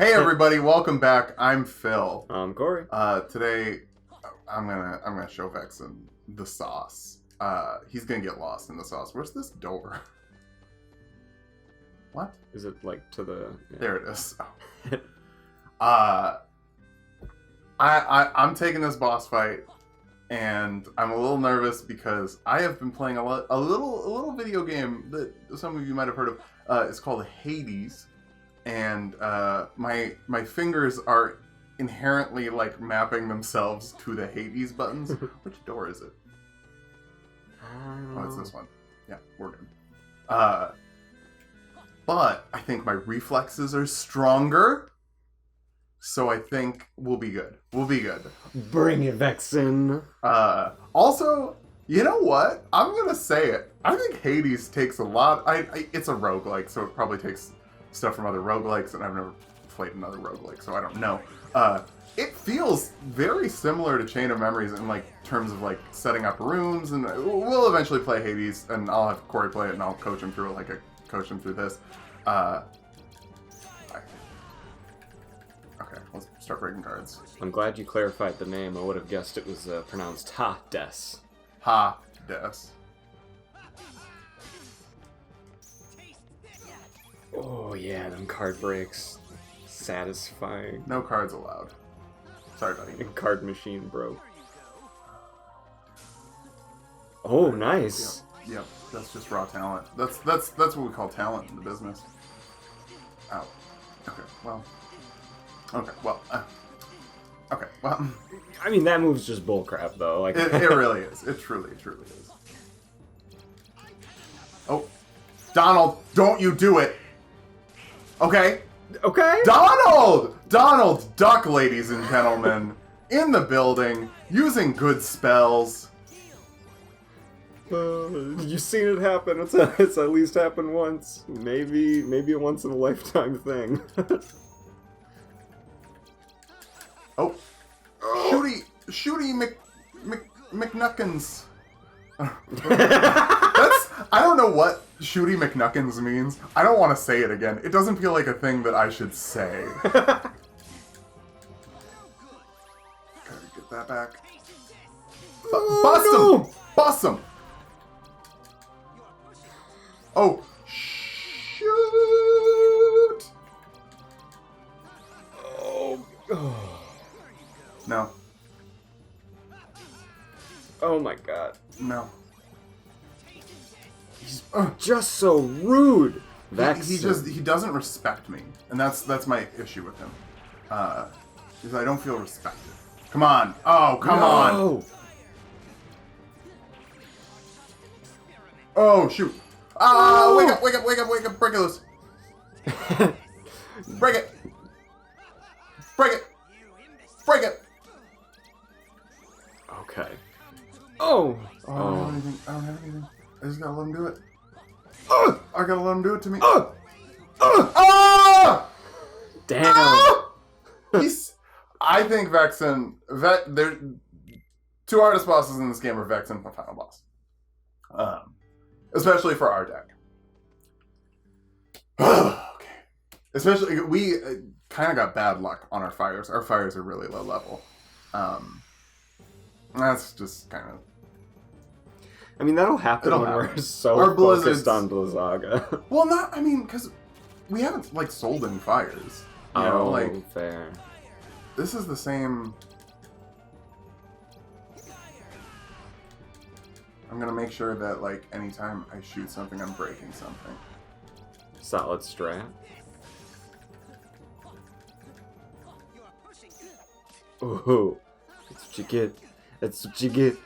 Hey everybody, welcome back. I'm Phil. I'm Corey. Today I'm gonna show Vexen the sauce. He's gonna get lost in the sauce. Where's this door? What? Is it like to the? Yeah. There it is. I'm taking this boss fight, and I'm a little nervous because I have been playing a little video game that some of you might have heard of. It's called Hades. And my fingers are inherently like mapping themselves to the Hades buttons. Which door is it? Oh, it's this one. Yeah, we're good. But I think my reflexes are stronger, so I think we'll be good. We'll be good. Bring it, Vexen. Also, you know what? I'm gonna say it. I think Hades takes a lot. It's a roguelike, so it probably takes stuff from other roguelikes, and I've never played another roguelike, so I don't know. It feels very similar to Chain of Memories in like terms of like setting up rooms, and we'll eventually play Hades, and I'll have Corey play it, and I'll coach him through it like I coached him through this. Okay, let's start breaking cards. I'm glad you clarified the name. I would have guessed it was pronounced Hades. Hades. Oh yeah, them card breaks. Satisfying. No cards allowed. Sorry, buddy. Card machine broke. Oh, nice. Yep. That's just raw talent. That's what we call talent in the business. Ow. Okay. Well. Okay. Well. Okay. Well. I mean, that move's just bullcrap, though. Like it really is. It truly is. Oh, Donald! Don't you do it! Okay. Okay. Donald Duck, ladies and gentlemen, in the building, using good spells. You've seen it happen. It's at least happened once. Maybe a once in a lifetime thing. Oh. Shooty McNuckins. I don't know what Shooty McNuckins means. I don't want to say it again. It doesn't feel like a thing that I should say. Gotta get that back. Bust him! Oh, shoot! Oh. No. Oh my god. No. He's just so rude. He doesn't respect me, and that's my issue with him. Because I don't feel respected. Come on! Oh, come on! Oh shoot! Ah! Oh. Wake up! Break it loose! Break it! Okay. Oh! I don't have anything. I just gotta let him do it. I gotta let him do it to me. Damn! I think Vexen... There, two hardest bosses in this game are Vexen and the final boss. Especially for our deck. Okay. Especially, we kind of got bad luck on our fires. Our fires are really low level. That's just kind of... I mean, that'll happen when we're so our focused on Blizzaga. Well, because we haven't, like, sold any fires. You know, like, fair. This is the same... I'm gonna make sure that, like, anytime I shoot something, I'm breaking something. Solid strat. Ooh, that's what you get. That's what you get.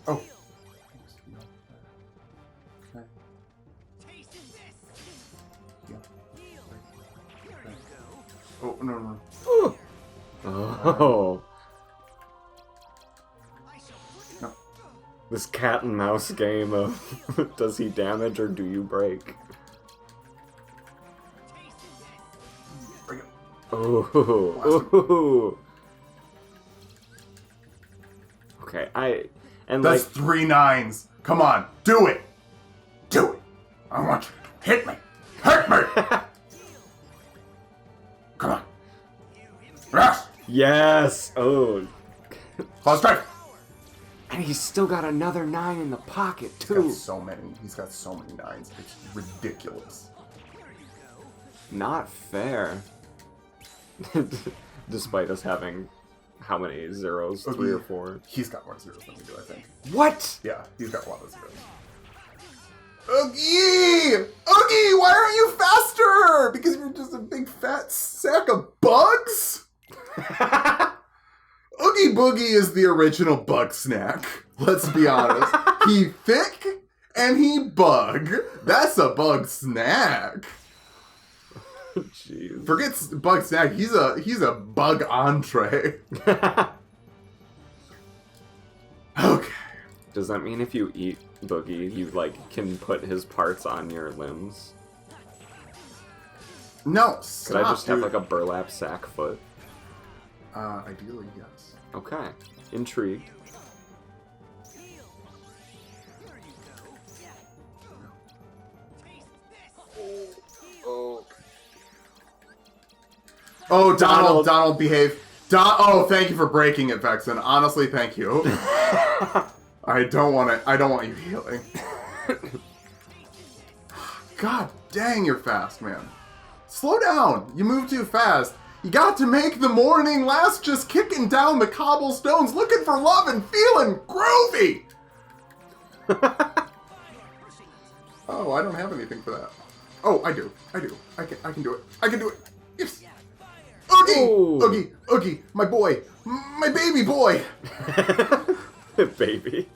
Oh. Okay. Yeah. Oh, no. Ooh. Oh. No. This cat and mouse game of does he damage or do you break? Break it. Ooh. Okay, That's 3 9s. Come on, do it. Do it. I want you to hit me. Hurt me. Come on. Yes! Yes! Oh. Cloud Strike! And he's still got another 9 in the pocket, He's too. got so many. He's got so many 9s. It's ridiculous. Not fair. Despite us having how many zeros? Oogie. 3 or 4? He's got more zeros than we do, I think. What? Yeah, he's got a lot of zeros. Oogie! Oogie, why aren't you faster? Because you're just a big fat sack of bugs? Oogie Boogie is the original bug snack. Let's be honest. He thick and he bug. That's a bug snack. Jeez. Forget bug snack. He's a bug entree. Okay. Does that mean if you eat Boogie, you, like, can put his parts on your limbs? No, Could stop, I just have, dude. like, a burlap sack foot? Ideally, yes. Okay. Intrigued. Oh, Donald, behave. Oh, thank you for breaking it, Vexen. Honestly, thank you. I don't want you healing. God dang, you're fast, man. Slow down. You move too fast. You got to make the morning last just kicking down the cobblestones, looking for love and feeling groovy. Oh, I don't have anything for that. Oh, I do. I can do it. I can do it. Yes. Oogie! Ooh. Oogie! Oogie! My boy! My baby boy! Baby.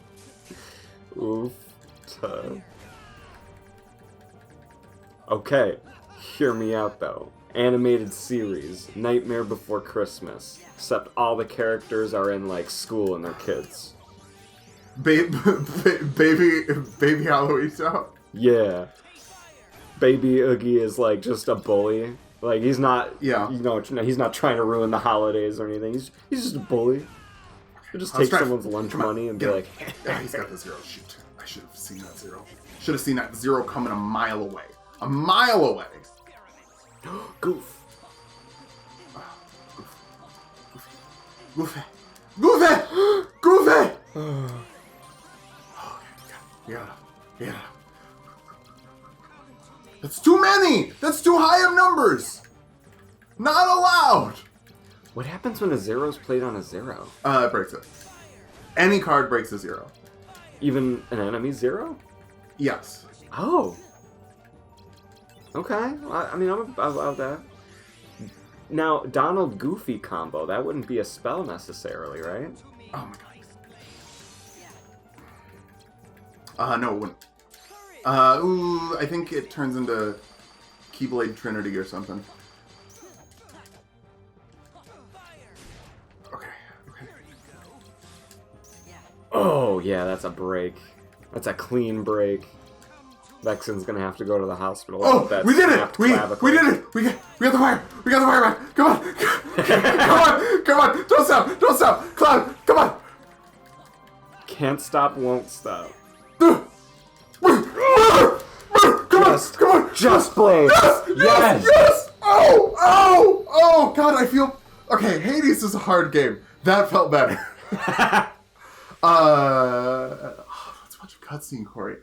Oof. Okay. Hear me out, though. Animated series, Nightmare Before Christmas. Except all the characters are in, like, school and they're kids. Baby Halloween stuff? Yeah. Baby Oogie is, like, just a bully. Like, he's not, Yeah. you know, he's not trying to ruin the holidays or anything. He's just a bully. He'll just take someone's lunch money and be like, Yeah, he's got the zero. Shoot. I should have seen that zero. Should have seen that zero coming a mile away. A mile away! Goof. Goofy. Goofy! Goofy! Yeah. That's too many! That's too high of numbers! Not allowed! What happens when a zero's played on a zero? It breaks it. Any card breaks a zero. Even an enemy zero? Yes. Oh. Okay. I mean, I'm about that. Now, Donald Goofy combo, that wouldn't be a spell necessarily, right? Oh my god. No, it wouldn't. Ooh, I think it turns into Keyblade Trinity or something. Okay. Oh, yeah, that's a break. That's a clean break. Vexen's gonna have to go to the hospital. Oh, That we did it! snapped We clavicle. did it! We got the fire! We got the fire back! Come on! Come on! Don't stop! Cloud, come on! Can't stop, won't stop. Come on! Just Blade! Yes! Oh, God, I feel... Okay, Hades is a hard game. That felt better. Let's watch a cutscene, Corey.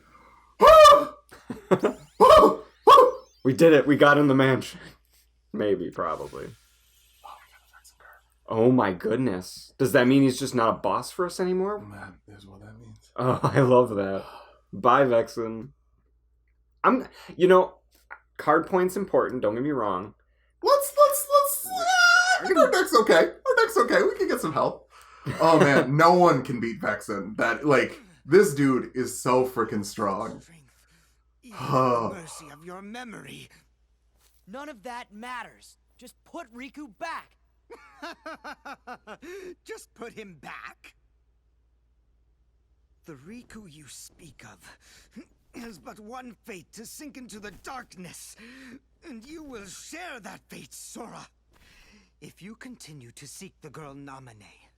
We did it. We got in the mansion. Maybe, probably. Oh my goodness. Does that mean he's just not a boss for us anymore? That is what that means. Oh, I love that. Bye, Vexen. Card point's important, don't get me wrong. Let's I think our deck's okay. We can get some help. Oh man, no one can beat Vexen. This dude is so freaking strong. Mercy of your memory. None of that matters. Just put Riku back. Just put him back. The Riku you speak of has but one fate, to sink into the darkness. And you will share that fate, Sora. If you continue to seek the girl Namine,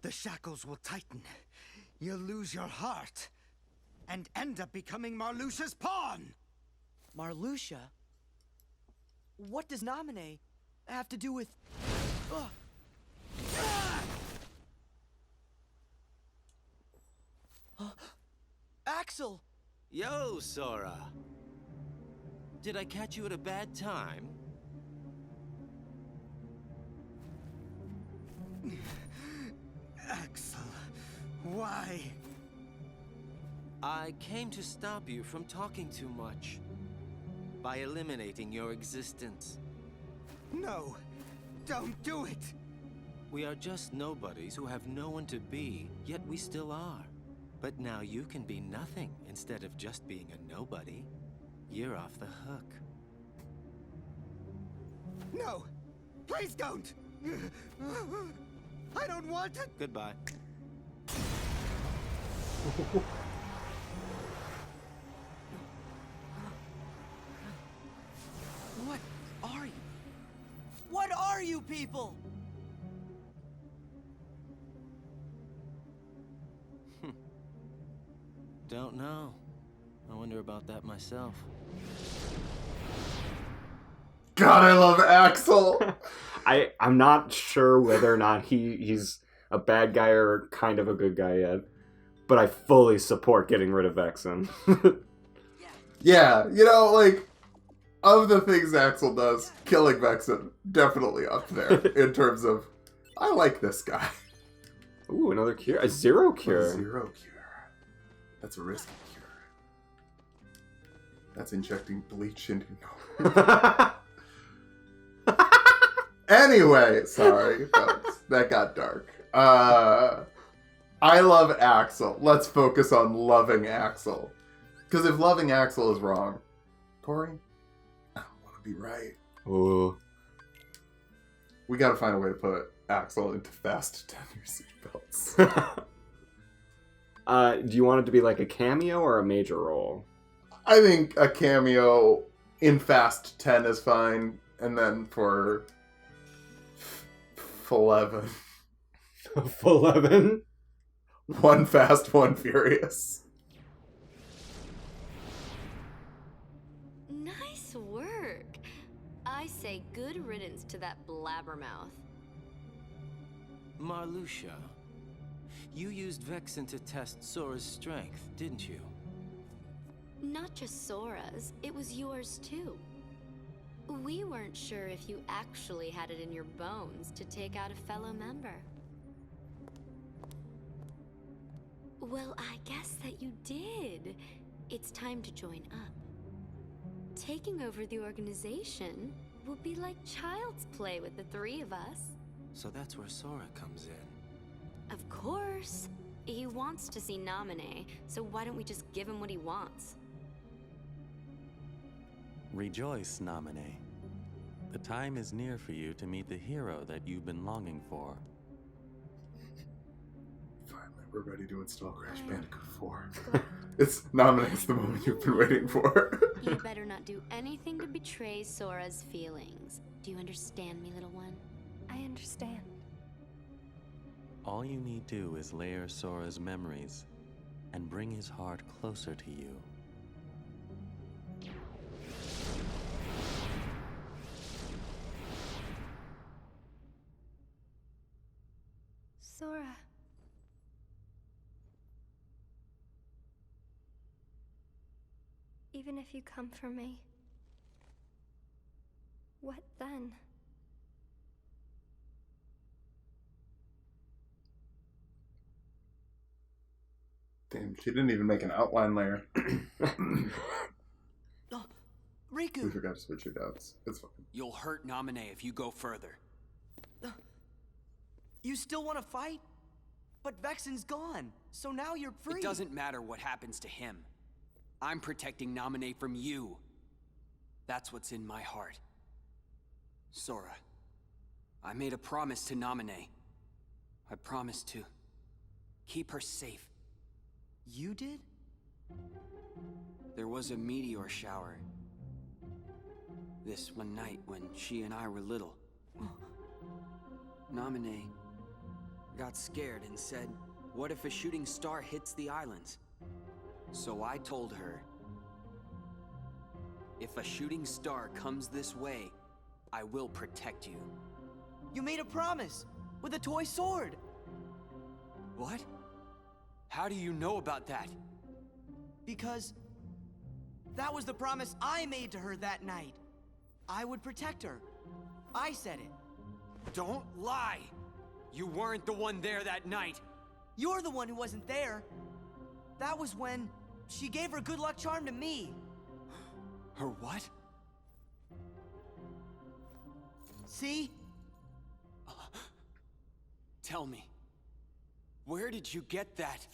the shackles will tighten. You'll lose your heart and end up becoming Marluxia's pawn. Marluxia? What does Namine have to do with... Ugh. Axel! Yo, Sora. Did I catch you at a bad time? Axel, why? I came to stop you from talking too much. By eliminating your existence. No, don't do it! We are just nobodies who have no one to be, yet we still are. But now you can be nothing instead of just being a nobody. You're off the hook. No! Please don't! I don't want it! Goodbye. What are you? What are you people? Don't know. I wonder about that myself. God, I love Axel. I'm not sure whether or not he's a bad guy or kind of a good guy yet, but I fully support getting rid of Vexen. Yeah, you know, like, of the things Axel does, killing Vexen, definitely up there in terms of, I like this guy. Ooh, another cure. A zero cure. A zero cure. That's a risky cure. That's injecting bleach into... Anyway, sorry, folks. That got dark. I love Axel. Let's focus on loving Axel. Because if loving Axel is wrong, Tori, I don't want to be right. Ooh. We gotta find a way to put Axel into fast 10-year seatbelts. Do you want it to be like a cameo or a major role? I think a cameo in Fast 10 is fine. And then for... 11. 11? One Fast, one Furious. Nice work. I say good riddance to that blabbermouth. Marluxia, you used Vexen to test Sora's strength, didn't you? Not just Sora's, it was yours too. We weren't sure if you actually had it in your bones to take out a fellow member. Well, I guess that you did. It's time to join up. Taking over the organization will be like child's play with the three of us. So that's where Sora comes in. Of course. He wants to see Naminé, so why don't we just give him what he wants? Rejoice, Naminé. The time is near for you to meet the hero that you've been longing for. Finally, we're ready to install Crash Bandicoot 4. It's Naminé's the moment you've been waiting for. You better not do anything to betray Sora's feelings. Do you understand me, little one? I understand. All you need do is layer Sora's memories and bring his heart closer to you. Sora. Even if you come for me, what then? Damn, she didn't even make an outline layer. Oh, We Riku! forgot to switch your doubts. It's fine. You'll hurt Naminé if you go further. You still want to fight? But Vexen's gone, so now you're free. It doesn't matter what happens to him. I'm protecting Naminé from you. That's what's in my heart. Sora, I made a promise to Naminé. I promised to keep her safe. You did? There was a meteor shower. This one night when she and I were little. Naminé got scared and said, "What if a shooting star hits the islands?" So I told her, "If a shooting star comes this way, I will protect you." You made a promise with a toy sword. What? How do you know about that? Because that was the promise I made to her that night. I would protect her. I said it. Don't lie! You weren't the one there that night! You're the one who wasn't there. That was when she gave her good luck charm to me. Her what? See? Tell me, where did you get that?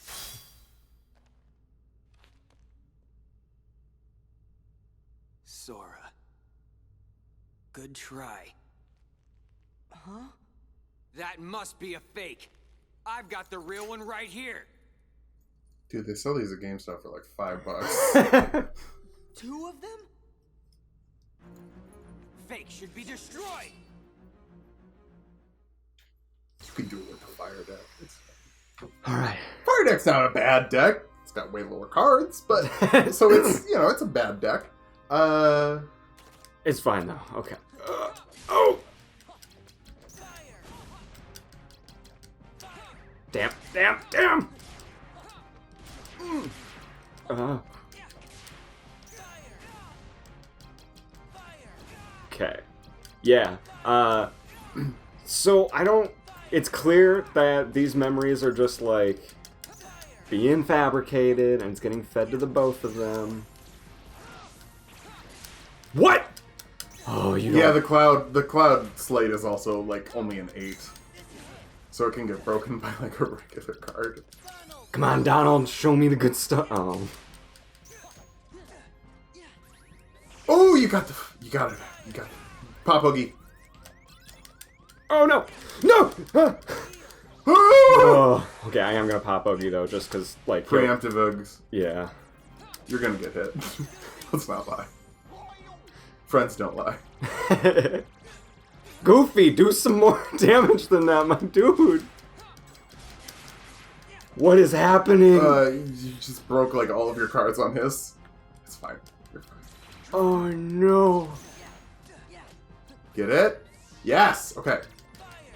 Sora. Good try. Huh? That must be a fake. I've got the real one right here. Dude, they sell these at GameStop for like $5. 2 of them? Fake should be destroyed. You can do it with the fire deck. Alright. Fire deck's not a bad deck. It's got way lower cards, but so it's, you know, it's a bad deck. It's fine though. Okay. Oh! Damn, damn, damn! Okay. Yeah. So I don't... It's clear that these memories are just like being fabricated and it's getting fed to the both of them. What? Oh, you Yeah, don't... the cloud slate is also like only an 8. So it can get broken by like a regular card. Come on, Donald, show me the good stuff. Oh. Oh, you got it. You got it. Pop Oogie. Oh no! No! Ah! Oh, okay, I am gonna pop Oogie though, just cause like Preemptive Oogs. Yeah. You're gonna get hit. Let's not lie. Friends don't lie. Goofy, do some more damage than that, my dude. What is happening? You just broke like all of your cards on his. It's fine. You're fine. Oh no. Get it? Yes! Okay.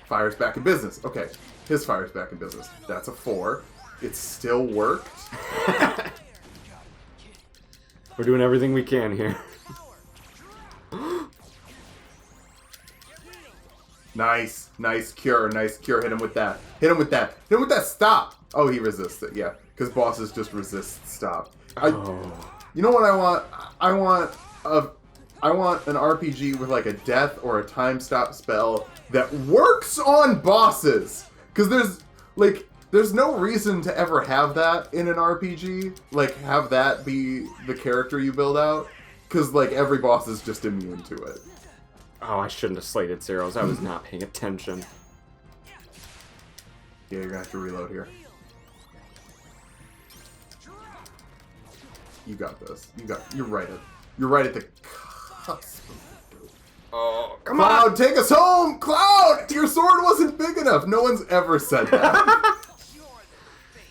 Fire's back in business. Okay. His fire's back in business. That's a 4. It still worked. We're doing everything we can here. Nice. Nice cure. Nice cure. Hit him with that. Hit him with that. Hit him with that stop! Oh, he resists it. Yeah. Because bosses just resist stop. You know what I want? I want an RPG with like a death or a time stop spell that works on bosses. Because there's no reason to ever have that in an RPG. Like, have that be the character you build out. Because, like, every boss is just immune to it. Oh, I shouldn't have slated zeros. I was not paying attention. Yeah, you're gonna have to reload here. You got this. You're right at the cusp. Oh, come Cloud, on! take us home! Cloud! Your sword wasn't big enough! No one's ever said that.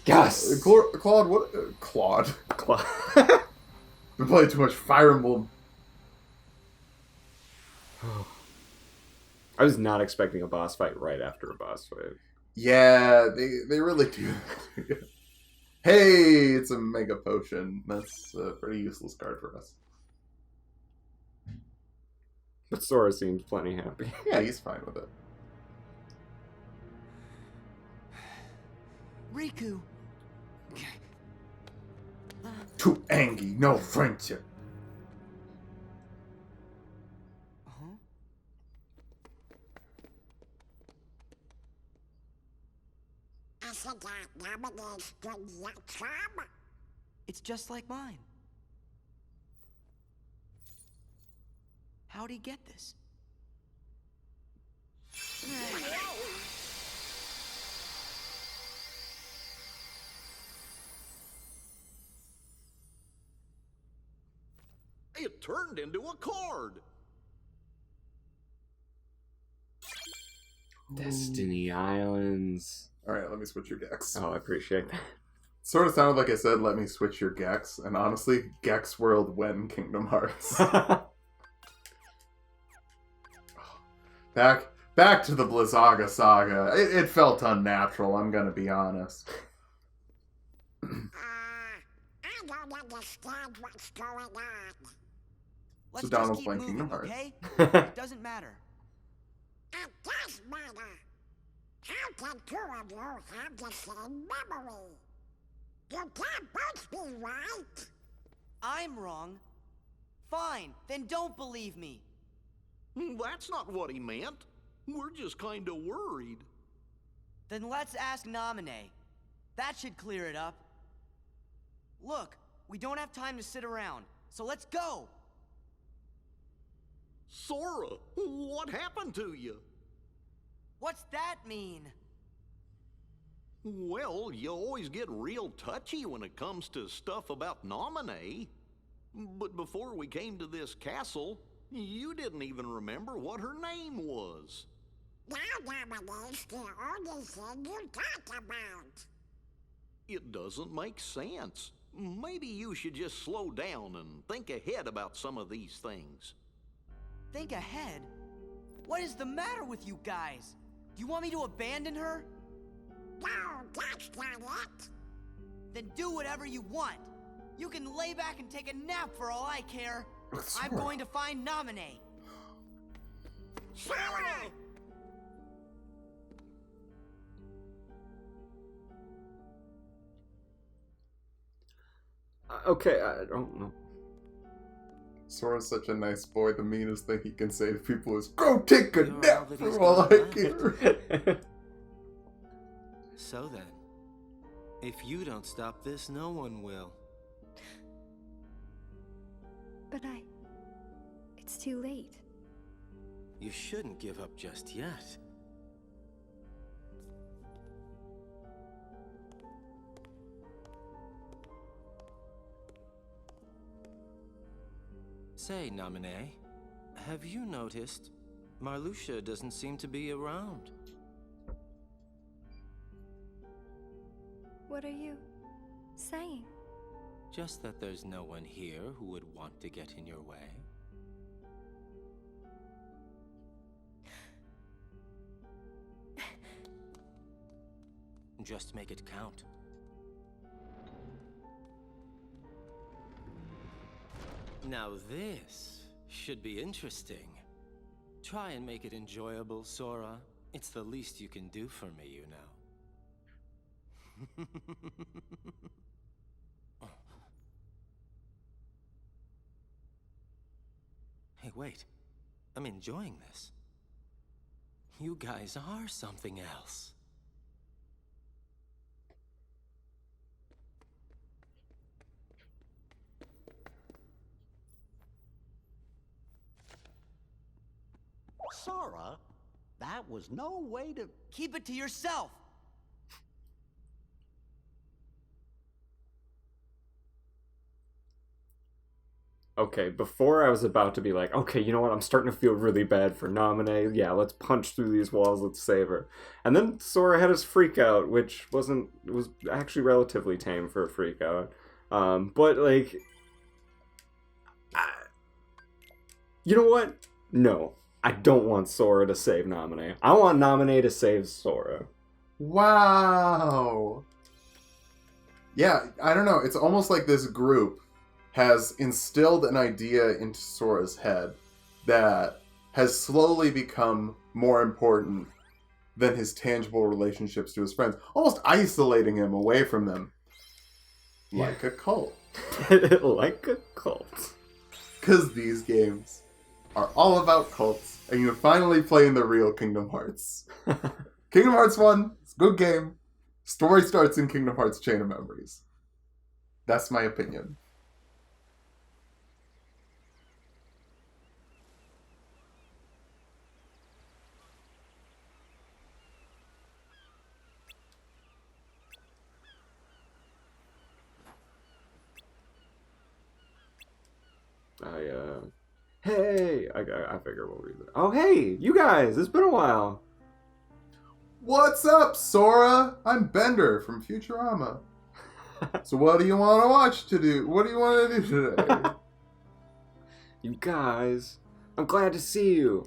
Yes! Claude, what? Claude. Been playing too much Fire Emblem. I was not expecting a boss fight right after a boss fight. Yeah, they really do. Hey, it's a Mega Potion. That's a pretty useless card for us. But Sora seems plenty happy. Yeah, he's fine with it. Riku. Too angry, no friendship. It's just like mine. How'd he get this? It turned into a card. Destiny Islands. Alright, let me switch your Gex. Oh, I appreciate that. Sort of sounded like I said, let me switch your Gex. And honestly, Gex World when Kingdom Hearts. Back to the Blizzaga saga. It felt unnatural, I'm gonna be honest. I don't understand what's going on. Let's just Donald's keep playing moving, Kingdom Hearts. okay? It doesn't matter. It does matter. How can two of you have the same memory? You can't both be right. I'm wrong. Fine, then don't believe me. That's not what he meant. We're just kinda worried. Then let's ask Naminé. That should clear it up. Look, we don't have time to sit around, so let's go! Sora, what happened to you? What's that mean? Well, you always get real touchy when it comes to stuff about Naminé. But before we came to this castle, you didn't even remember what her name was. Now Naminé's the only thing you talk about. It doesn't make sense. Maybe you should just slow down and think ahead about some of these things. Think ahead? What is the matter with you guys? Do you want me to abandon her? No, that's not it. Then do whatever you want. You can lay back and take a nap for all I care. I'm going to find Naminé. Sora! Okay, I don't know. Sora's such a nice boy. The meanest thing he can say to people is, "Go take a You're all nap that for he's all I got care." So then, if you don't stop this, no one will. But it's too late. You shouldn't give up just yet. Say, Naminé, have you noticed Marluxia doesn't seem to be around? What are you saying? Just that there's no one here who would want to get in your way. Just make it count. Now this should be interesting. Try and make it enjoyable, Sora. It's the least you can do for me, you know. Hey, wait. I'm enjoying this. You guys are something else. Sora, that was no way to... Keep it to yourself! Okay, before I was about to be like, okay, you know what, I'm starting to feel really bad for Naminé. Yeah, let's punch through these walls, let's save her. And then Sora had his freak out, which was actually relatively tame for a freak out. But, like... you know what? No. I don't want Sora to save Naminé. I want Naminé to save Sora. Wow. Yeah, I don't know. It's almost like this group has instilled an idea into Sora's head that has slowly become more important than his tangible relationships to his friends, almost isolating him away from them. Like a cult. Like a cult. Because these games are all about cults, and you finally play in the real Kingdom Hearts. Kingdom Hearts 1, it's a good game. Story starts in Kingdom Hearts Chain of Memories. That's my opinion. Hey! I figure we'll read it. Oh, hey! You guys! It's been a while! What's up, Sora? I'm Bender from Futurama. So what do you want to watch to do? What do you want to do today? You guys! I'm glad to see you!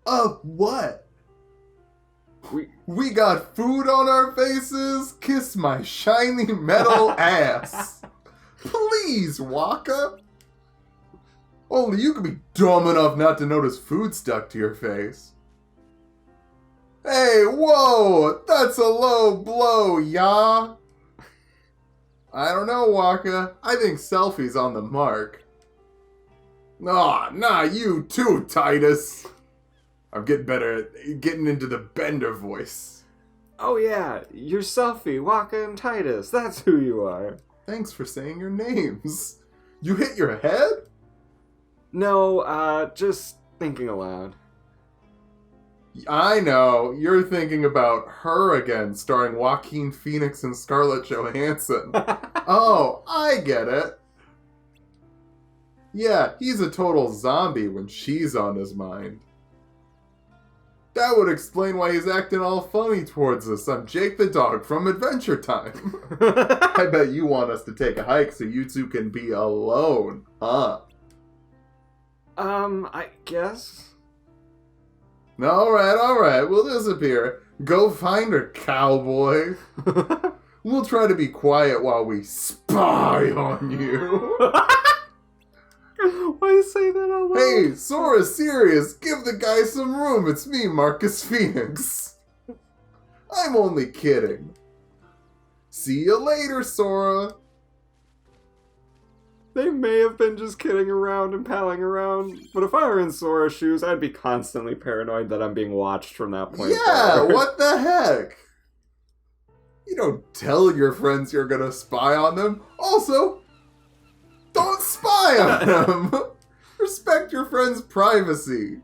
What? We got food on our faces. Kiss my shiny metal ass. Please, Waka. Only you could be dumb enough not to notice food stuck to your face. Hey, whoa, that's a low blow, ya. I don't know, Waka. I think selfie's on the mark. Aw, nah, you too, Titus. I'm getting better at getting into the Bender voice. Oh yeah, you're Selfie, Waka, and Titus. That's who you are. Thanks for saying your names. You hit your head? No, just thinking aloud. I know. You're thinking about Her Again, starring Joaquin Phoenix and Scarlett Johansson. Oh, I get it. Yeah, he's a total zombie when she's on his mind. That would explain why he's acting all funny towards us. I'm Jake the dog from Adventure Time. I bet you want us to take a hike so you two can be alone, huh? I guess. Alright, we'll disappear. Go find her, cowboy. We'll try to be quiet while we spy on you. Why you say that out loud? Hey, Sora's serious. Give the guy some room. It's me, Marcus Phoenix. I'm only kidding. See you later, Sora. They may have been just kidding around and palling around, but if I were in Sora's shoes, I'd be constantly paranoid that I'm being watched from that point Yeah, forward. what the heck? You don't tell your friends you're gonna spy on them. Also, don't spy on them. Respect your friend's privacy.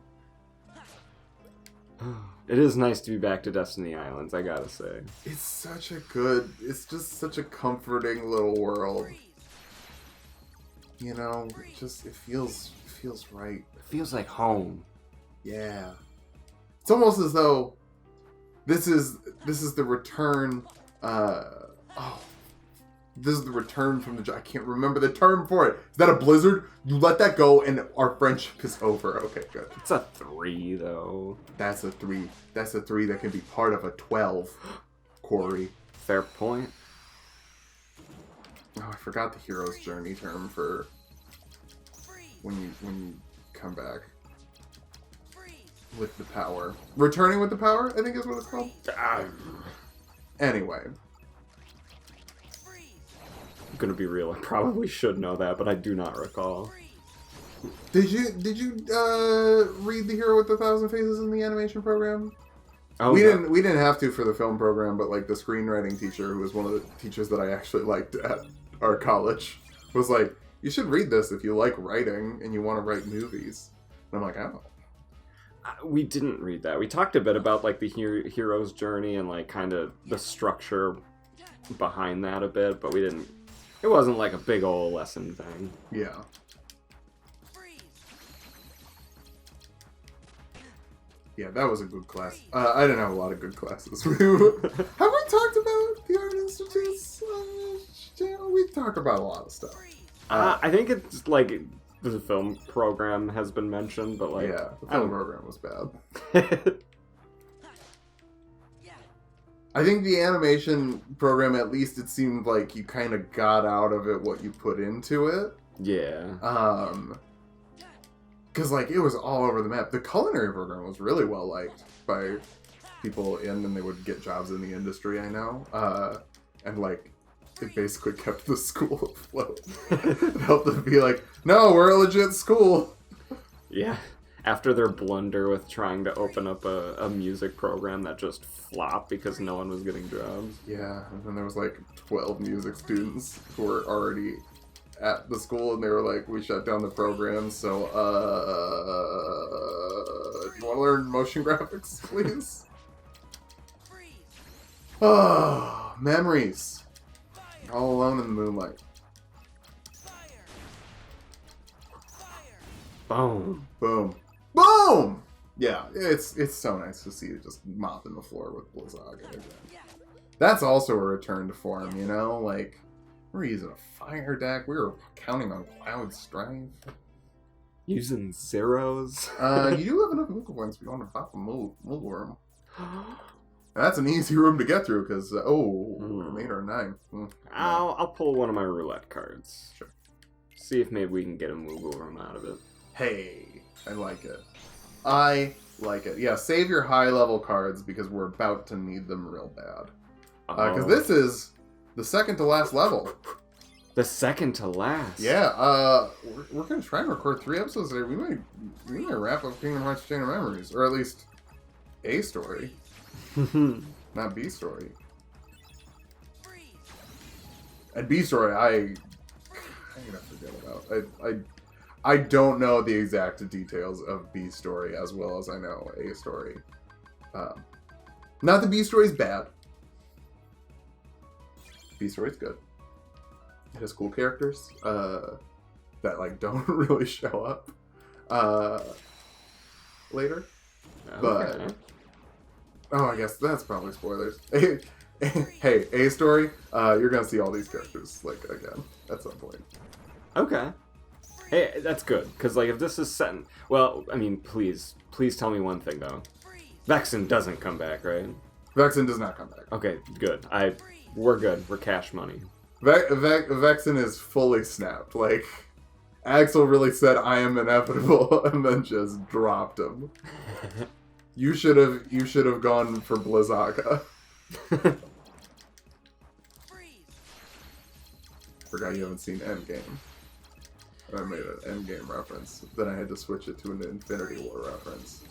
It is nice to be back to Destiny Islands, I gotta say. It's just such a comforting little world. You know, it feels right. It feels like home. Yeah. It's almost as though this is the return, this is the return from the... I can't remember the term for it. Is that a blizzard? You let that go and our friendship is over. Okay, good. It's a 3, though. That's a 3. That's a 3 that can be part of a 12, Corey. Fair point. Oh, I forgot the hero's journey term for when you come back with the power. Returning with the power, I think is what it's called. Anyway. I'm gonna be real, I probably should know that, but I do not recall. Did you read The Hero with a Thousand Faces in the animation program? Oh, we no. didn't have to for the film program, but like the screenwriting teacher, who was one of the teachers that I actually liked at our college, was like, you should read this if you like writing and you want to write movies. And I'm like, oh. We didn't read that. We talked a bit about like the hero's journey and like kind of the structure behind that a bit, but we didn't. It wasn't like a big old lesson thing. Yeah. Yeah, that was a good class. I didn't have a lot of good classes. Have we talked about the Art Institute's channel? We talked about a lot of stuff. I think it's like the film program has been mentioned, but like... Yeah, the film program was bad. I think the animation program, at least it seemed like you kind of got out of it what you put into it. Yeah. Because, like, it was all over the map. The culinary program was really well liked by people and they would get jobs in the industry, I know. And, like, it basically kept the school afloat. It helped them be like, no, we're a legit school. Yeah. After their blunder with trying to open up a music program that just flopped because no one was getting jobs. Yeah, and then there was, like, 12 music students who were already at the school, and they were like, we shut down the program, so, do you want to learn motion graphics, please? Oh, memories. All alone in the moonlight. Boom. Boom. Boom! Yeah, it's so nice to see you just mopping the floor with Blizzaga again. That's also a return to form, you know? Like, we're using a fire deck. We were counting on Cloud Strife. Using zeros. You do have enough movement points if you want to pop a move room. And that's an easy room to get through, because, an 8 or a 9. I'll pull one of my roulette cards. Sure. See if maybe we can get a move over him out of it. Hey, I like it. I like it. Yeah, save your high-level cards, because we're about to need them real bad. Because this is the second to last level. The second to last? Yeah, we're going to try and record 3 episodes today. We might wrap up Kingdom Hearts Chain of Memories, or at least a story. Not B story. And B story, I'm gonna forget about. I don't know the exact details of B story as well as I know A story. Not that B story's bad. B story's good. It has cool characters that like don't really show up later. Okay. But I guess that's probably spoilers. Hey, A story, you're gonna see all these characters like again at some point. Okay. Hey, that's good, because like if this is set in, well, I mean, please tell me one thing though. Vexen doesn't come back, right? Vexen does not come back. Okay, good. We're good. We're cash money. Vexen is fully snapped. Like, Axel really said, "I am inevitable," and then just dropped him. You should have gone for Blizzaga. Forgot you haven't seen Endgame. I made an Endgame reference. Then I had to switch it to an Infinity War reference.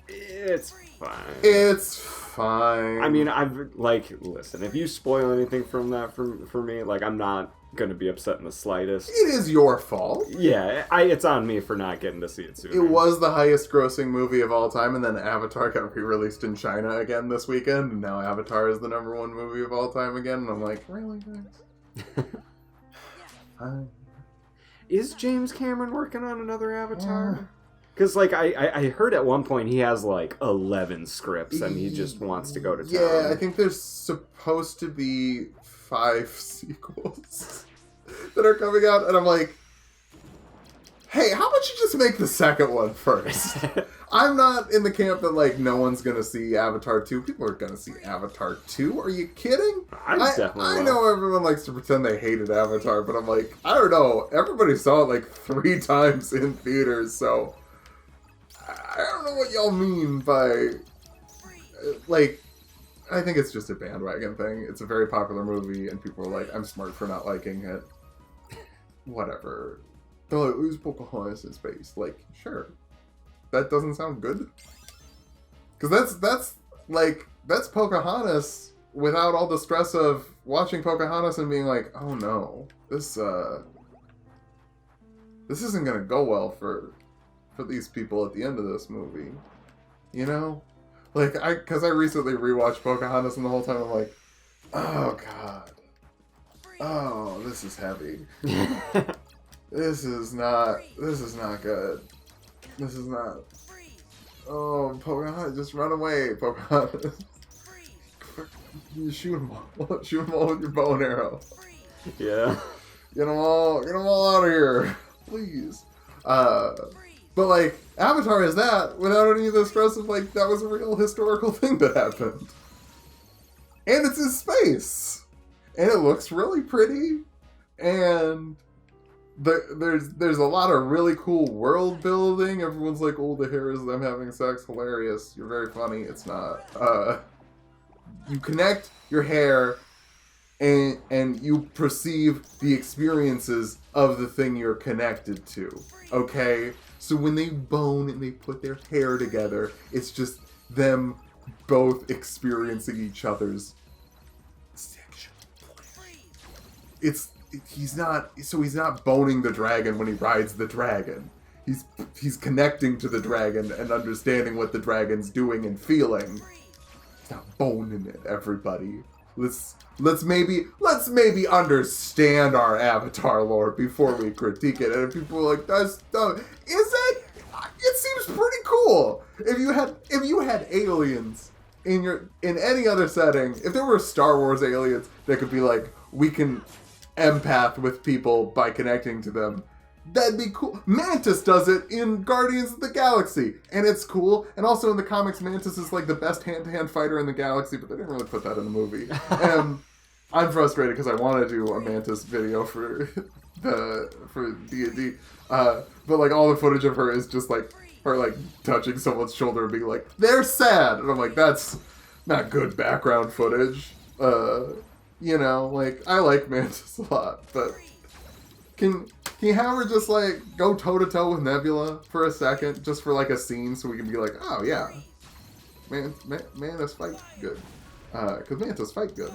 It's fine. It's fine. I mean, listen, if you spoil anything from that for me, like, I'm not gonna be upset in the slightest. It is your fault. Yeah, it's on me for not getting to see it sooner. It was the highest grossing movie of all time, and then Avatar got re-released in China again this weekend, and now Avatar is the #1 movie of all time again, and I'm like, really, guys? Is James Cameron working on another Avatar? Because, like, I heard at one point he has, like, 11 scripts, and he just wants to go to town. Yeah, I think there's supposed to be 5 sequels that are coming out, and I'm like, hey, how about you just make the second one first? I'm not in the camp that, like, no one's gonna see Avatar 2. People are gonna see Avatar 2. Are you kidding? I know everyone likes to pretend they hated Avatar, but I'm like, I don't know. Everybody saw it, like, 3 times in theaters, so I don't know what y'all mean by, like, I think it's just a bandwagon thing. It's a very popular movie, and people are like, I'm smart for not liking it. Whatever. They're like, who's Pocahontas in space? Like, sure. That doesn't sound good. Because that's Pocahontas without all the stress of watching Pocahontas and being like, oh no, this isn't gonna go well for these people at the end of this movie. You know? Like, because I recently rewatched Pocahontas, and the whole time I'm like, oh god. Oh, this is heavy. This is not good. This is not. Oh, Pocahontas, just run away, Pocahontas. You shoot them all. Shoot them all with your bow and arrow. Yeah. Get them all out of here, please. But like, Avatar is that without any of the stress of like that was a real historical thing that happened, and it's in space, and it looks really pretty, and there's a lot of really cool world building. Everyone's like, oh, the hair is them having sex, hilarious. You're very funny. It's not. You connect your hair, and you perceive the experiences of the thing you're connected to. Okay. So when they bone and they put their hair together, it's just them both experiencing each other's sexual pleasure. He's not boning the dragon when he rides the dragon. He's connecting to the dragon and understanding what the dragon's doing and feeling. He's not boning it, everybody. Let's maybe understand our Avatar lore before we critique it. And if people are like, that's dumb, it seems pretty cool. If you had aliens in any other setting, if there were Star Wars aliens that could be like, we can empath with people by connecting to them, That'd be cool. Mantis does it in Guardians of the Galaxy, and it's cool. And also in the comics, Mantis is like the best hand-to-hand fighter in the galaxy, but they didn't really put that in the movie. And I'm frustrated because I want to do a Mantis video for D&D, but like all the footage of her is just like her like touching someone's shoulder and being like, "They're sad," and I'm like, that's not good background footage. You know, like I like Mantis a lot, but can you have her just like go toe to toe with Nebula for a second, just for like a scene, so we can be like, oh yeah, Mantis fight good, because Mantis fight good.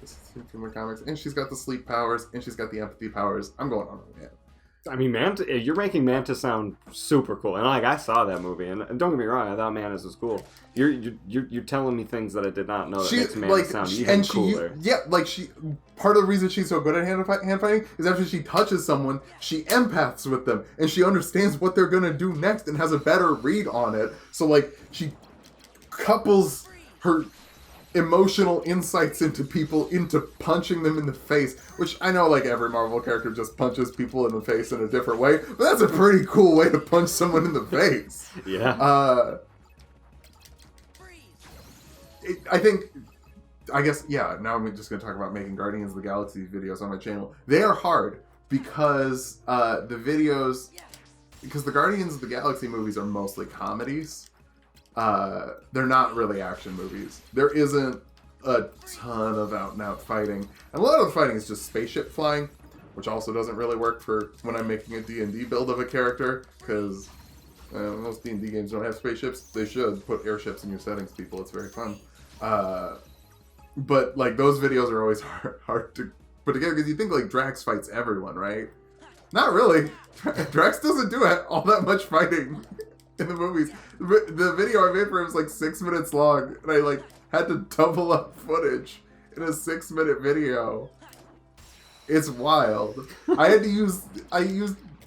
This is from the comics, and she's got the sleep powers, and she's got the empathy powers. I'm going on with it. I mean, you're making Mantis sound super cool, and like I saw that movie, and don't get me wrong, I thought Mantis was cool. You're telling me things that I did not know that makes Mantis sound even cooler. Part of the reason she's so good at hand fighting is after she touches someone, she empaths with them, and she understands what they're gonna do next and has a better read on it. So like she couples her emotional insights into people into punching them in the face, which I know like every Marvel character just punches people in the face in a different way, but that's a pretty cool way to punch someone in the face. Yeah. I guess, now I'm just going to talk about making Guardians of the Galaxy videos on my channel. They are hard because the Guardians of the Galaxy movies are mostly comedies. They're not really action movies. There isn't a ton of out-and-out fighting. And a lot of the fighting is just spaceship flying, which also doesn't really work for when I'm making a D&D build of a character, because most D&D games don't have spaceships. They should put airships in your settings, people. It's very fun. But like those videos are always hard to put together, because you think like Drax fights everyone, right? Not really. Drax doesn't do all that much fighting in the movies. The video I made for him was like 6 minutes long, and I like had to double up footage in a 6-minute video. It's wild. I used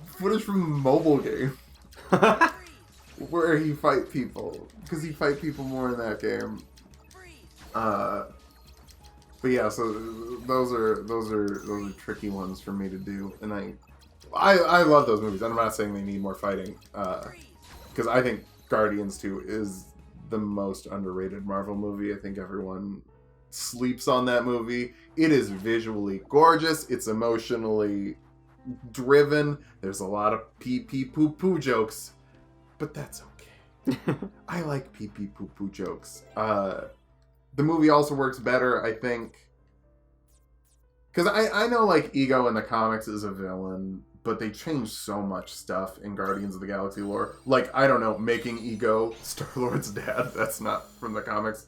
footage from a mobile game where he fight people, because he fight people more in that game. But yeah, so those are tricky ones for me to do, and I love those movies. I'm not saying they need more fighting, because I think Guardians 2 is the most underrated Marvel movie. I think everyone sleeps on that movie. It is visually gorgeous. It's emotionally driven. There's a lot of pee-pee poo-poo jokes, but that's okay. I like pee-pee poo-poo jokes. The movie also works better, I think, because I know like Ego in the comics is a villain, but they changed so much stuff in Guardians of the Galaxy lore. Like, I don't know, making Ego Star-Lord's dad. That's not from the comics.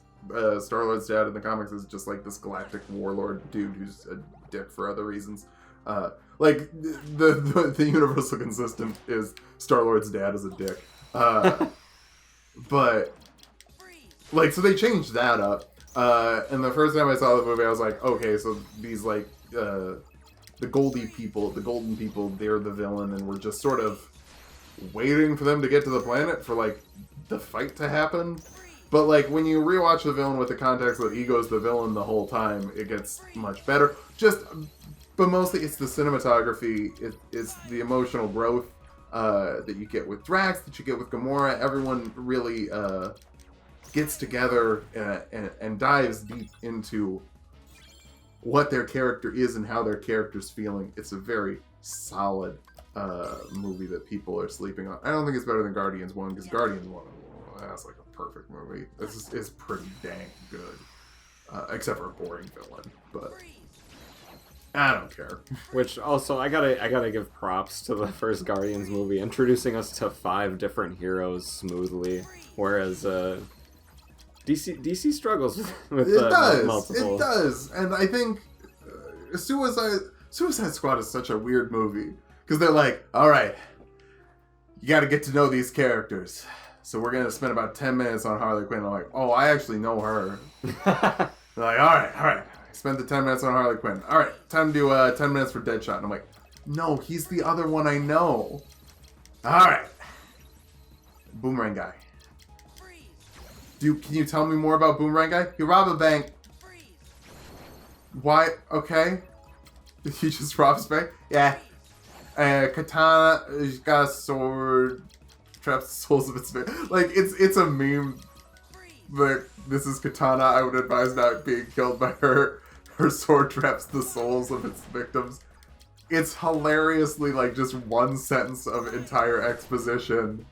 Star-Lord's dad in the comics is just like this galactic warlord dude who's a dick for other reasons. Like, the universal consistent is Star-Lord's dad is a dick. But, like, so they changed that up. And the first time I saw the movie, I was like, okay, so these, like, the golden people, they're the villain, and we're just sort of waiting for them to get to the planet for, like, the fight to happen. But, like, when you rewatch the villain with the context that Ego's the villain the whole time, it gets much better. But mostly it's the cinematography, it's the emotional growth that you get with Drax, that you get with Gamora. Everyone really gets together and dives deep into what their character is and how their character's feeling. It's a very solid movie that people are sleeping on. I don't think it's better than Guardians 1, because Guardians 1, that's like a perfect movie. This is pretty dang good. Except for a boring villain, but I don't care. Which also, I gotta give props to the first Guardians movie, introducing us to 5 different heroes smoothly, whereas DC struggles with multiple. It does, and I think Suicide Squad is such a weird movie, because they're like, all right, you got to get to know these characters, so we're gonna spend about 10 minutes on Harley Quinn. I'm like, oh, I actually know her. They're like, all right. Spend the 10 minutes on Harley Quinn. All right, time to do 10 minutes for Deadshot. And I'm like, no, he's the other one I know. All right, Boomerang guy. Can you tell me more about Boomerang guy? He robbed a bank. Why? Okay. Did he just rob a bank? Yeah. Katana, she's got a sword, traps the souls of its victims. Like, it's a meme. But this is Katana. I would advise not being killed by her. Her sword traps the souls of its victims. It's hilariously like just one sentence of entire exposition.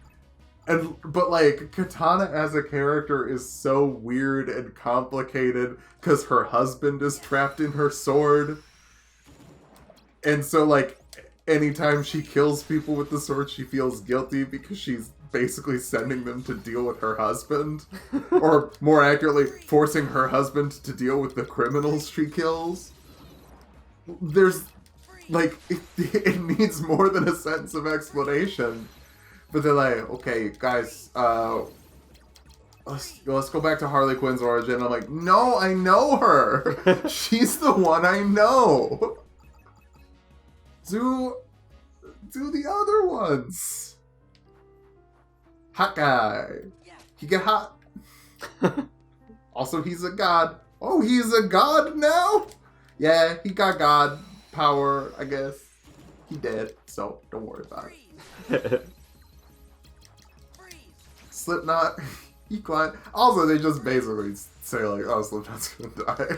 But like Katana as a character is so weird and complicated because her husband is trapped in her sword. And so like anytime she kills people with the sword, she feels guilty because she's basically sending them to deal with her husband. Or more accurately, forcing her husband to deal with the criminals she kills. There's like it needs more than a sentence of explanation. But they're like, okay, guys, let's go back to Harley Quinn's origin. I'm like, no, I know her. She's the one I know. Do the other ones. Hot guy. He get hot. Also, he's a god. Oh, he's a god now? Yeah, he got god power, I guess. He dead, so don't worry about it. Slipknot, he climbed. Also, they just basically say like, "Oh, Slipknot's gonna die,"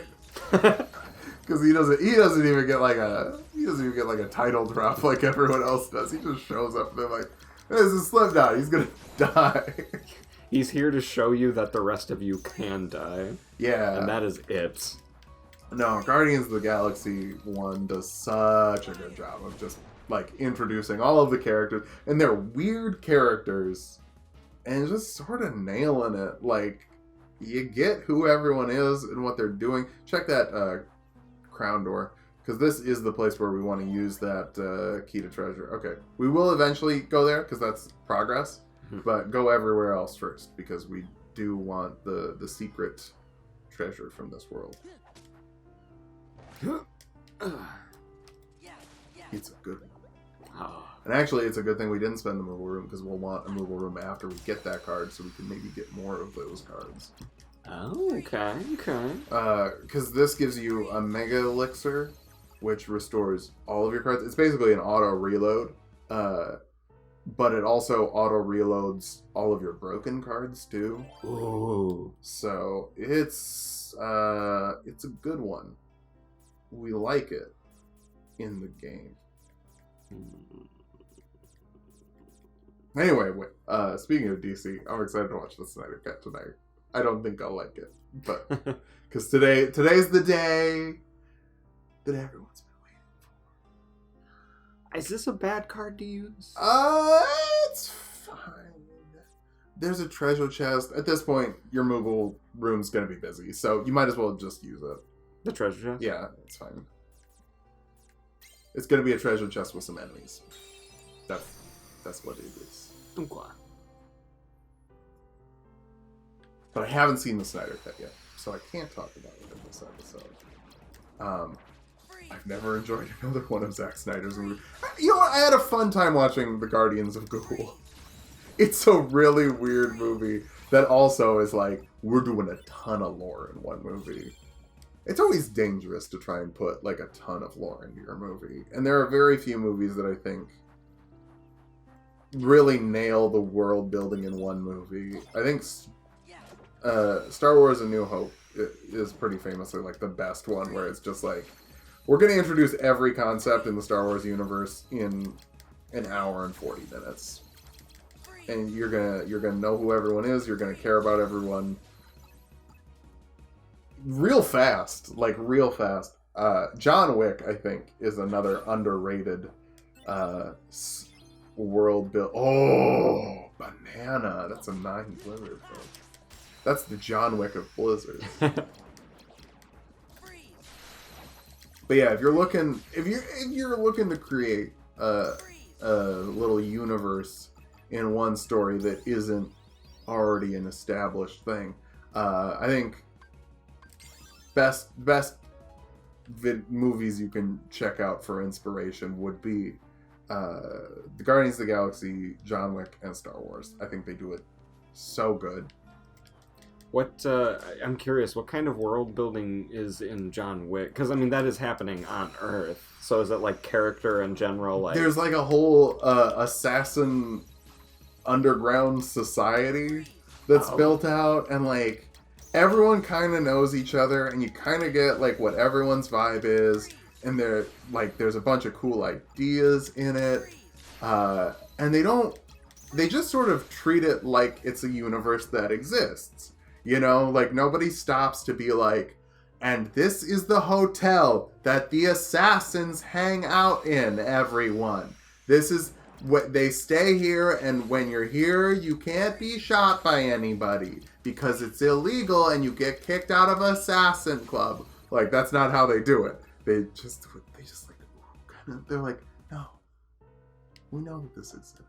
because he doesn't even get like a title drop like everyone else does. He just shows up and they're like, "This is Slipknot. He's gonna die." He's here to show you that the rest of you can die. Yeah, and that is it. No, Guardians of the Galaxy 1 does such a good job of just like introducing all of the characters, and they're weird characters. And just sort of nailing it. Like, you get who everyone is and what they're doing. Check that crown door. Because this is the place where we want to use that key to treasure. Okay. We will eventually go there, because that's progress. But go everywhere else first. Because we do want the secret treasure from this world. It's a good one. And actually, it's a good thing we didn't spend the movable room, because we'll want a movable room after we get that card, so we can maybe get more of those cards. Oh, okay. Because this gives you a Mega Elixir, which restores all of your cards. It's basically an auto-reload, but it also auto-reloads all of your broken cards, too. Ooh. So, it's a good one. We like it in the game. Anyway, speaking of DC, I'm excited to watch the Snyder Cut tonight. I don't think I'll like it, but because today's the day that everyone's been waiting for. Is this a bad card to use? It's fine. There's a treasure chest. At this point, your movable room's gonna be busy, so you might as well just use it. The treasure chest? Yeah, it's fine. It's gonna be a treasure chest with some enemies. That's what it is. Okay. But I haven't seen the Snyder Cut yet, so I can't talk about it in this episode. I've never enjoyed another one of Zack Snyder's movies. You know what? I had a fun time watching The Guardians of Ghoul. It's a really weird movie that also is like, we're doing a ton of lore in one movie. It's always dangerous to try and put like a ton of lore into your movie. And there are very few movies that I think really nail the world building in one movie. I think Star Wars A New Hope is pretty famously like the best one, where it's just like, we're going to introduce every concept in the Star Wars universe in an hour and 40 minutes. And you're gonna know who everyone is, you're gonna care about everyone real fast. John Wick, I think, is another underrated world build. Oh, banana. That's a 9 Blizzard, bro. That's the John Wick of Blizzard. But yeah, if you're looking to create a little universe in one story that isn't already an established thing, I think best movies you can check out for inspiration would be the Guardians of the Galaxy, John Wick, and Star Wars. I think they do it so good. What I'm curious, what kind of world building is in John Wick? Because I mean, that is happening on Earth. So is it like character in general? Like There's like a whole assassin underground society that's built out, and like everyone kind of knows each other, and you kind of get like what everyone's vibe is, and they're like there's a bunch of cool ideas in it, and they just sort of treat it like it's a universe that exists. You know, like nobody stops to be like, and this is the hotel that the assassins hang out in, everyone. This is what they stay here, and when you're here, you can't be shot by anybody because it's illegal and you get kicked out of Assassin Club. Like, that's not how they do it. They just like, kind of, they're like, no, we know that this exists.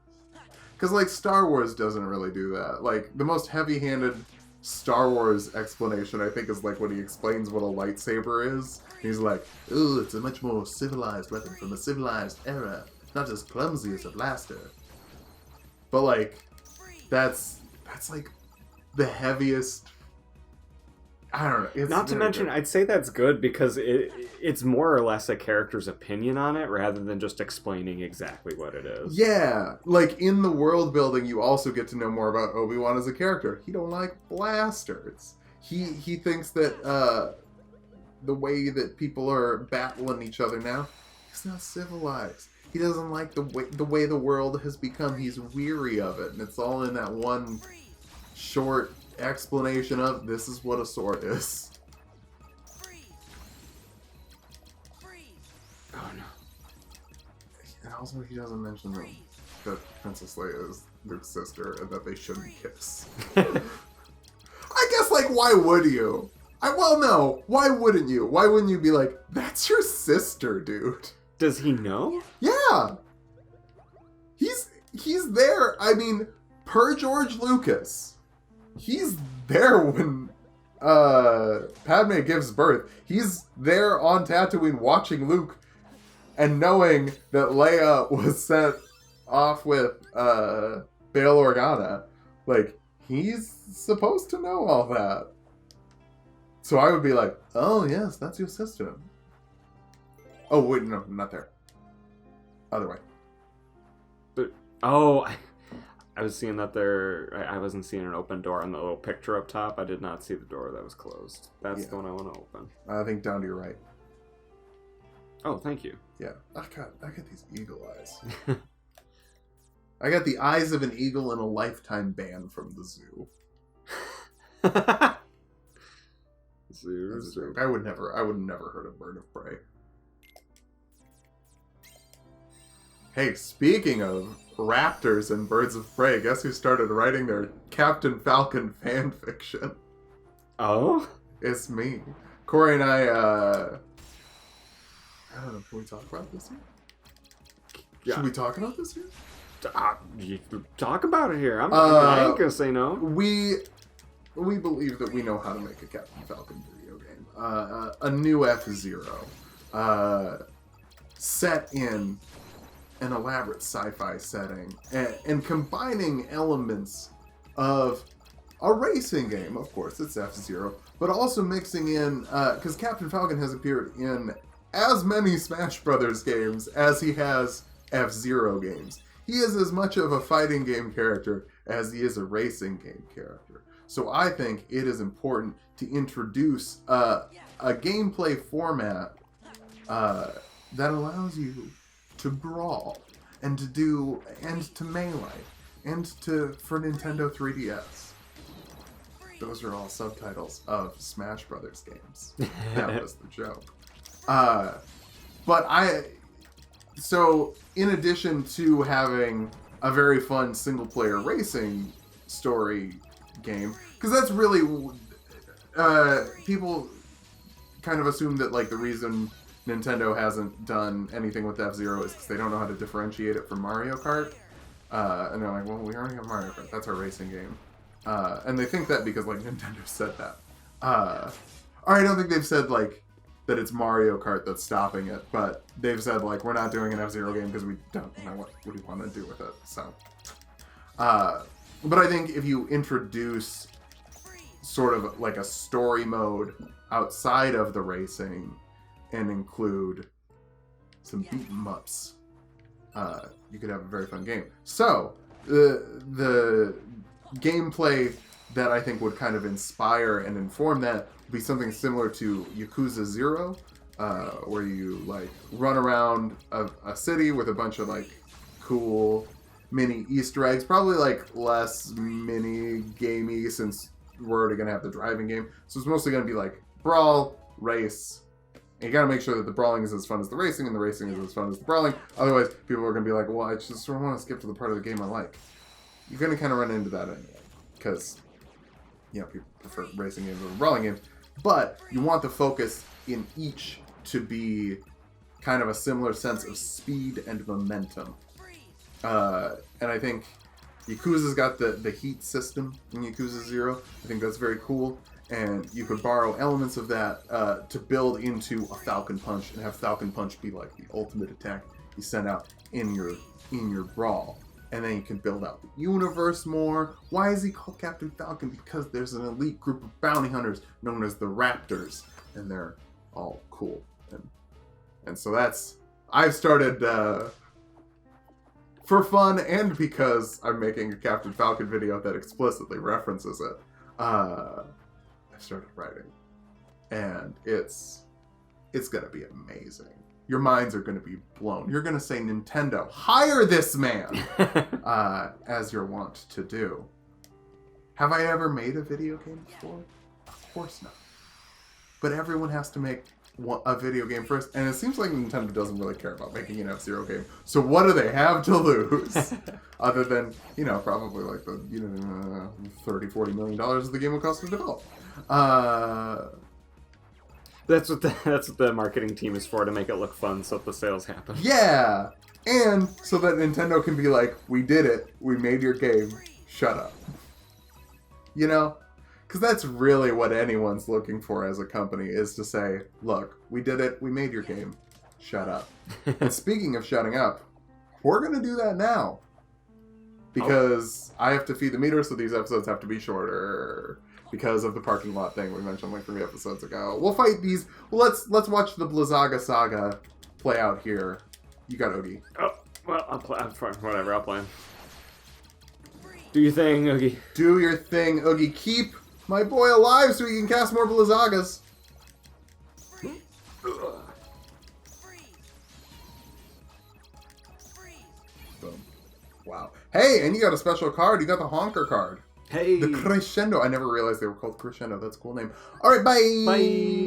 Because, like, Star Wars doesn't really do that. Like, the most heavy-handed Star Wars explanation, I think, is like when he explains what a lightsaber is. He's like, ooh, it's a much more civilized weapon from a civilized era. Not as clumsy as a blaster. But like, that's like the heaviest. I don't know. It's not to mention, I'd say that's good because it's more or less a character's opinion on it rather than just explaining exactly what it is. Yeah, like in the world building, you also get to know more about Obi-Wan as a character. He don't like blasters. He thinks that the way that people are battling each other now, it's not civilized. He doesn't like the way the world has become. He's weary of it, and it's all in that one short explanation of this is what a sword is. Oh no. And also he doesn't mention that Princess Leia is Luke's sister and that they shouldn't kiss. I guess, like, why would you? Well, no, why wouldn't you? Why wouldn't you be like, that's your sister, dude? Does he know? Yeah. He's there. I mean, per George Lucas, he's there when Padme gives birth. He's there on Tatooine watching Luke and knowing that Leia was sent off with Bail Organa. Like, he's supposed to know all that. So I would be like, oh yes, that's your sister. Oh wait, no, not there. Other way. But, oh, I was seeing that there. I wasn't seeing an open door on the little picture up top. I did not see the door that was closed. That's the one I want to open. I think down to your right. Oh, thank you. Yeah, I got these eagle eyes. I got the eyes of an eagle in a lifetime ban from the zoo. Zoo. I would never hurt a bird of prey. Hey, speaking of raptors and birds of prey, guess who started writing their Captain Falcon fan fiction? Oh? It's me. Corey and I don't know, can we talk about this here? Yeah. Should we talk about this here? You talk about it here. I ain't gonna say no. We believe that we know how to make a Captain Falcon video game. A new F-Zero. Set in an elaborate sci-fi setting. And combining elements of a racing game, of course, it's F-Zero, but also mixing in, because Captain Falcon has appeared in as many Smash Brothers games as he has F-Zero games. He is as much of a fighting game character as he is a racing game character. So I think it is important to introduce a gameplay format that allows you to brawl and to melee and for Nintendo 3DS. Those are all subtitles of Smash Brothers games. That was the joke. So in addition to having a very fun single player racing story game, because that's really people kind of assume that like the reason Nintendo hasn't done anything with F-Zero is because they don't know how to differentiate it from Mario Kart, and they're like, well, we already have Mario Kart, that's our racing game, and they think that because like Nintendo said that, or I don't think they've said like that it's Mario Kart that's stopping it, but they've said like we're not doing an F-Zero game because we don't know what we want to do with it. So but I think if you introduce sort of like a story mode outside of the racing and include some beat 'em ups. You could have a very fun game. So the gameplay that I think would kind of inspire and inform that would be something similar to Yakuza 0, where you like run around a city with a bunch of like cool mini Easter eggs, probably like less mini gamey since we're already gonna have the driving game. So it's mostly gonna be like brawl, race. And you gotta make sure that the brawling is as fun as the racing, and the racing is as fun as the brawling. Otherwise, people are gonna be like, well, I just want to skip to the part of the game I like. You're gonna kind of run into that anyway, because people prefer racing games over brawling games. But you want the focus in each to be kind of a similar sense of speed and momentum. And I think Yakuza's got the heat system in Yakuza 0. I think that's very cool. And you could borrow elements of that to build into a Falcon Punch and have Falcon Punch be like the ultimate attack you send out in your brawl. And then you can build out the universe more. Why is he called Captain Falcon? Because there's an elite group of bounty hunters known as the Raptors, and they're all cool. And so I've started for fun and because I'm making a Captain Falcon video that explicitly references it. I started writing, and it's gonna be amazing. Your minds are gonna be blown. You're gonna say, Nintendo, hire this man, as you're wont to do. Have I ever made a video game before? Of course not. But everyone has to make a video game first, and it seems like Nintendo doesn't really care about making an F-Zero game. So what do they have to lose? Other than, probably like the, $30-40 million the game will cost to develop. That's what the marketing team is for, to make it look fun so that the sales happen. Yeah! And so that Nintendo can be like, we did it, we made your game, shut up. Because that's really what anyone's looking for as a company, is to say, look, we did it, we made your game, shut up. And speaking of shutting up, we're going to do that now. Because I have to feed the meter, so these episodes have to be shorter. Because of the parking lot thing we mentioned like 3 episodes ago. We'll fight these. Well, let's watch the Blizzaga saga play out here. You got Oogie. Oh, well, I'll play. I'm fine. Whatever, I'll play. Do your thing, Oogie. Do your thing, Oogie. Keep my boy alive so he can cast more Blizzagas. Boom. Wow. Hey, and you got a special card. You got the Honker card. Hey. The Crescendo. I never realized they were called Crescendo. That's a cool name. All right, bye. Bye.